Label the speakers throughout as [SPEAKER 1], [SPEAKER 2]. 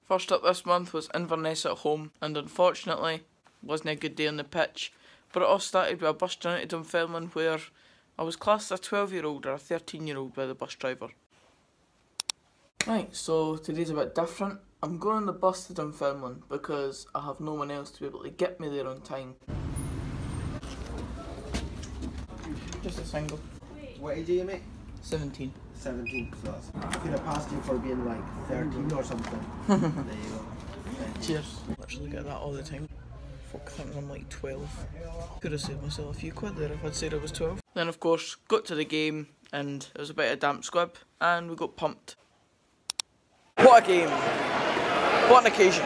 [SPEAKER 1] First up this month was Inverness at home, and unfortunately, wasn't a good day on the pitch. But it all started with a bus journey to Dunfermline where I was classed as a 12-year-old or a 13-year-old by the bus driver. Right, so today's a bit different. I'm going on the bus to Dunfermline because I have no one else to be able to get me there on time. Just a single.
[SPEAKER 2] What age are you, mate?
[SPEAKER 1] 17.
[SPEAKER 2] 17, so that's... I could have passed you for being like 13 or something. There you go.
[SPEAKER 1] Cheers. Literally get that all the time. Folk think I'm like 12. Could have saved myself a few quid there if I'd said I was 12. Then of course, got to the game and it was a bit of damp squib and we got pumped. What a game! What an occasion!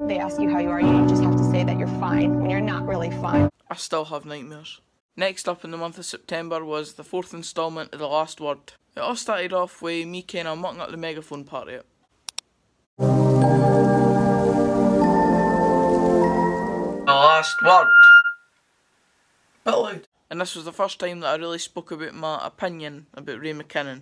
[SPEAKER 3] They ask you how you are, you just have to say that you're fine when you're not really fine.
[SPEAKER 1] I still have nightmares. Next up in the month of September was the 4th instalment of The Last Word. It all started off with me kinda mucking up the megaphone part of it. The last word. Bit loud. And this was the first time that I really spoke about my opinion about Ray McKinnon.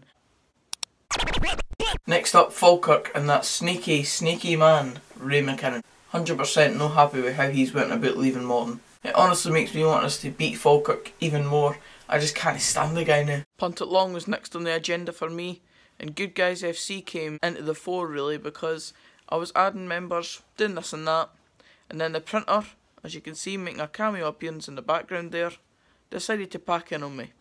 [SPEAKER 1] Next up, Falkirk and that sneaky, sneaky man, Ray McKinnon. 100% no happy with how he's went about leaving Morton. It honestly makes me want us to beat Falkirk even more. I just can't stand the guy now. Punt It Long was next on the agenda for me, and Good Guys FC came into the fore really because I was adding members, doing this and that, and then the printer, as you can see making a cameo appearance in the background there, decided to pack in on me.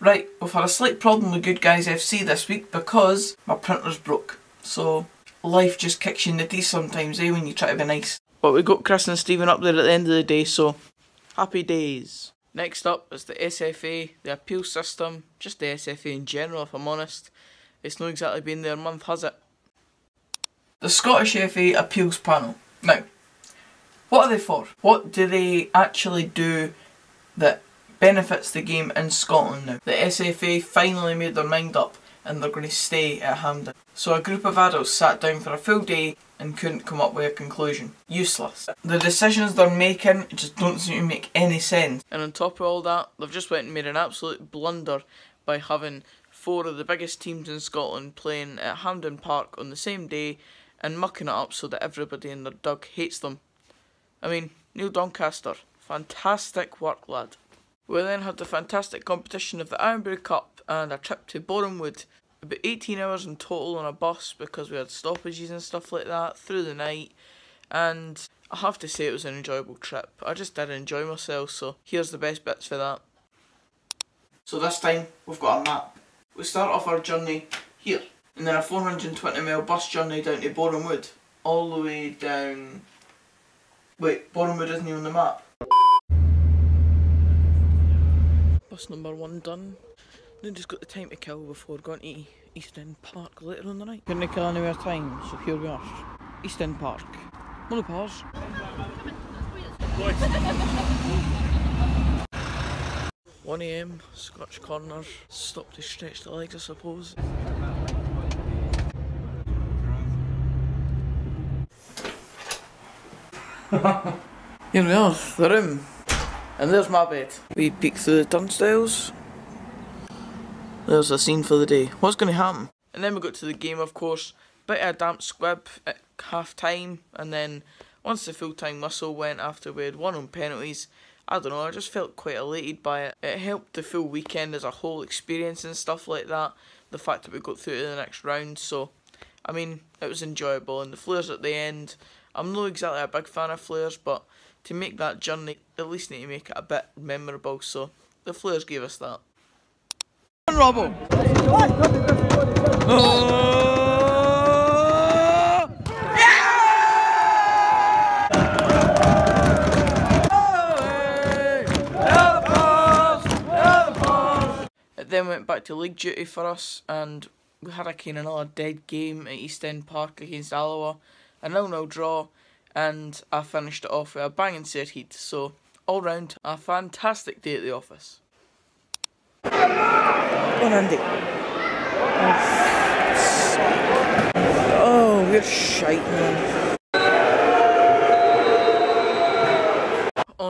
[SPEAKER 1] Right, we've had a slight problem with Good Guys FC this week because my printer's broke. So, life just kicks you in the teeth sometimes, when you try to be nice. But we got Chris and Stephen up there at the end of the day, so happy days. Next up is the SFA, the appeal system, just the SFA in general if I'm honest. It's not exactly been their month, has it? The Scottish FA Appeals Panel. Now, what are they for? What do they actually do that benefits the game in Scotland now? The SFA finally made their mind up and they're going to stay at Hampden. So a group of adults sat down for a full day and couldn't come up with a conclusion. Useless. The decisions they're making just don't seem to make any sense. And on top of all that, they've just went and made an absolute blunder by having 4 of the biggest teams in Scotland playing at Hampden Park on the same day and mucking it up so that everybody in their dug hates them. I mean, Neil Doncaster, fantastic work lad. We then had the fantastic competition of the Ironbury Cup and a trip to Borehamwood. About 18 hours in total on a bus because we had stoppages and stuff like that through the night, and I have to say it was an enjoyable trip. I just did enjoy myself, so here's the best bits for that. So this time we've got a map. We start off our journey here and then a 420 mile bus journey down to Borehamwood, all the way down... Wait, Borehamwood isn't even on the map. Bus number 1 done. Then just got the time to kill before going to East End Park later on the night. Couldn't kill any more time, so here we are. East End Park. Monopause. 1 AM, Scotch Corner. Stop to stretch the legs, I suppose. Here we are, the room. And there's my bed. We peek through the turnstiles. There's a scene for the day. What's going to happen? And then we got to the game, of course. Bit of a damp squib at half time, and then once the full time whistle went after we had won on penalties, I don't know, I just felt quite elated by it. It helped the full weekend as a whole experience and stuff like that. The fact that we got through to the next round, so I mean, it was enjoyable. And the flares at the end, I'm not exactly a big fan of flares, but to make that journey, at least need to make it a bit memorable, so the flares gave us that. Robbo! It then went back to league duty for us, and we had another dead game at East End Park against Alloa, a 0-0 draw, and I finished it off with a banging set-heat, so all round a fantastic day at the office. Go on, Andy. Oh, we're shite, man.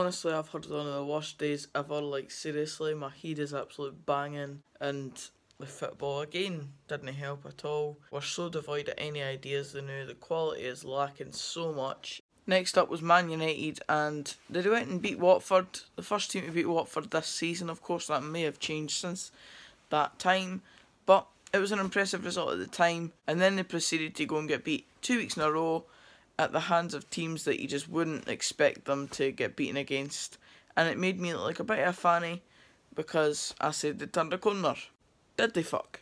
[SPEAKER 1] Honestly, I've had one of the worst days ever. Like, seriously, my head is absolutely banging, and the football again didn't help at all. We're so devoid of any ideas now. The quality is lacking so much. Next up was Man United, and they went and beat Watford. The first team to beat Watford this season. Of course, that may have changed since that time, but it was an impressive result at the time. And then they proceeded to go and get beat 2 weeks in a row at the hands of teams that you just wouldn't expect them to get beaten against. And it made me look like a bit of a fanny, because I said they turned a corner. Did they fuck?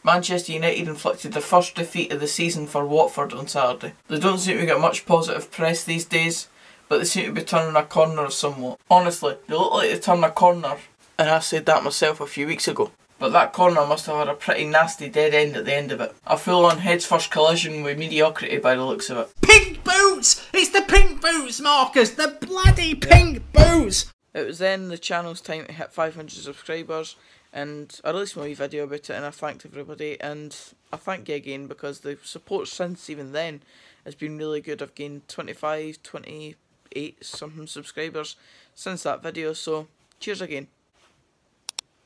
[SPEAKER 1] Manchester United inflicted the first defeat of the season for Watford on Saturday. They don't seem to get much positive press these days, but they seem to be turning a corner somewhat. Honestly, they look like they turned a corner, and I said that myself a few weeks ago. But that corner must have had a pretty nasty dead end at the end of it. A full-on heads-first collision with mediocrity by the looks of it.
[SPEAKER 2] Pink boots! It's the pink boots, Marcus! The bloody pink boots!
[SPEAKER 1] It was then the channel's time to hit 500 subscribers, and I released my wee video about it, and I thanked everybody, and I thank you again, because the support since even then has been really good. I've gained 25, 28 something subscribers since that video, so cheers again.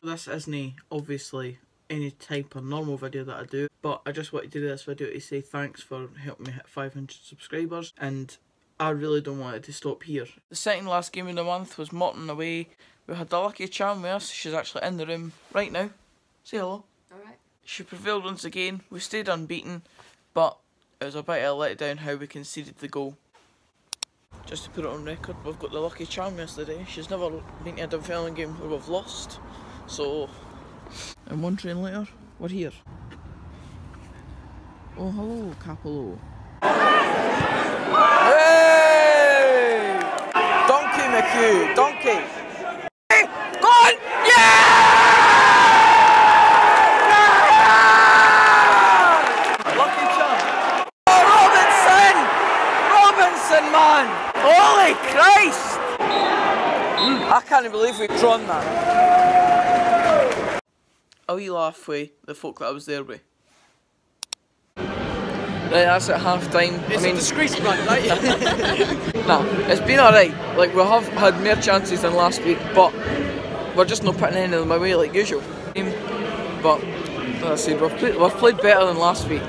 [SPEAKER 1] This isn't obviously any type of normal video that I do, but I just wanted to do this video to say thanks for helping me hit 500 subscribers, and I really don't want it to stop here. The second last game of the month was Morton away. We had the lucky charm with us. She's actually in the room right now. Say hello.
[SPEAKER 4] Alright.
[SPEAKER 1] She prevailed once again. We stayed unbeaten, but it was a bit of a letdown how we conceded the goal. Just to put it on record, we've got the lucky charm yesterday. She's never been to a Dunfermline game where we've lost. So, and one train later, we're here. Oh, hello, Capello. Hey! Donkey McHugh, donkey! Hey! Go on! Yeah! Lucky charm. Oh, Robinson! Robinson, man! Holy Christ! I can't believe we've drawn that. A wee laugh with the folk that I was there with. Right, that's at half time.
[SPEAKER 2] It's a disgrace, man, right?
[SPEAKER 1] Nah, it's been alright. Like, we have had more chances than last week, but we're just not putting any of them away like usual. But, as I said, we've played better than last week.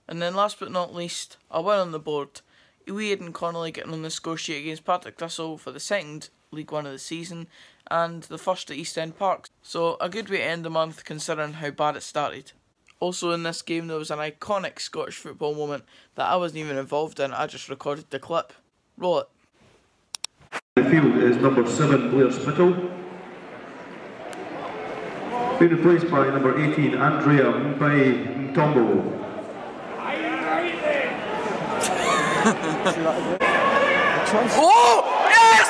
[SPEAKER 1] And then last but not least, a win on the board. Wee Aidan Connolly getting on the score sheet against Partick Thistle for the second League One of the season, and the first at East End Park. So a good way to end the month considering how bad it started. Also in this game there was an iconic Scottish football moment that I wasn't even involved in, I just recorded the clip. Roll it.
[SPEAKER 5] The field is number 7 Blair Spittle. Being replaced by number 18 Andrea Mbai Ntombo.
[SPEAKER 1] Oh! Yes!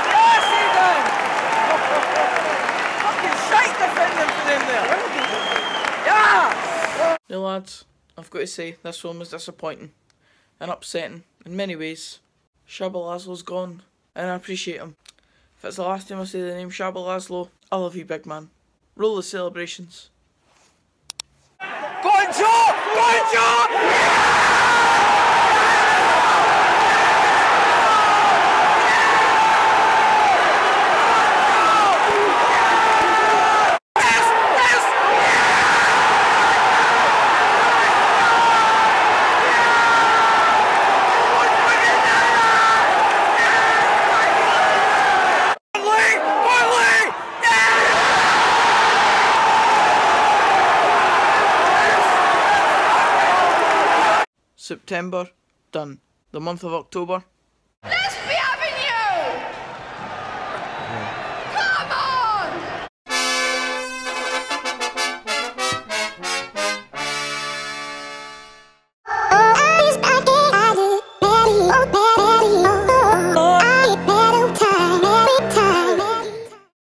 [SPEAKER 1] Yes, he done! Fucking shite defending for them there! Yeah! Now lads, I've got to say, this one was disappointing and upsetting in many ways. Shabba Laszlo's gone, and I appreciate him. If it's the last time I say the name Shabba Laszlo, I love you, big man. Roll the celebrations. Go on, Joe! Go on, Joe! Yeah! September, done. The month of October.